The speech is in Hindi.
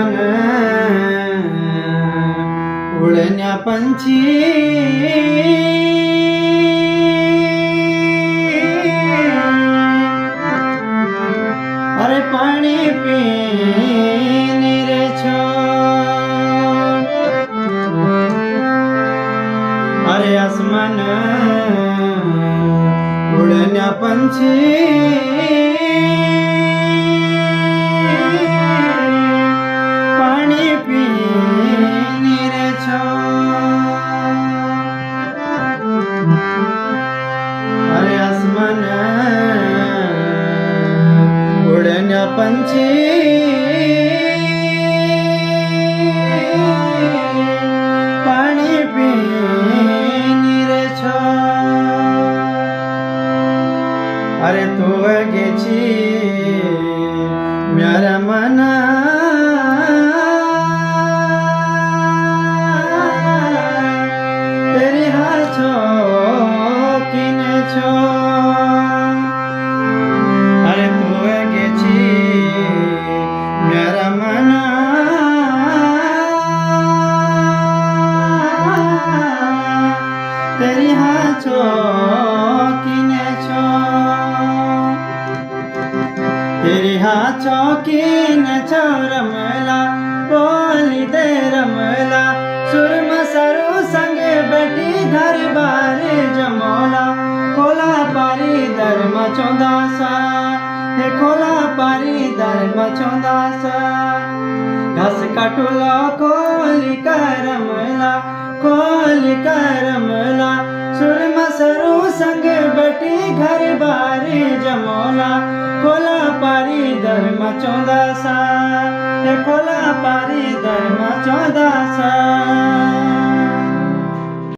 आसमान उड़न्या पंछी अरे पानी पीने रे छो अरे आसमान उड़न्या पंछी पानी पीने रे छो अरे आसमान उड़न्या पंछी पानी पीने रे छो अरे तू गेची म्यारा मना तेरी हाल छो किने छो अरे तू गेची म्यारा मना तेरी हाल छो किने छो तेरी हाथ चौकीन छो रमला बोली दे रमला सुरम सरू संगे बैठी घर बार जमोला खोला पारी धर्म चौदासा हे खोला पारी धर्म चौदासा घस कटुला खोली करमला खोली करमला सुरम सरू संगे बैठी घर बार जमोला खोला पारी धर्म चौदासा हे खोला पारी धर्म चौदासा।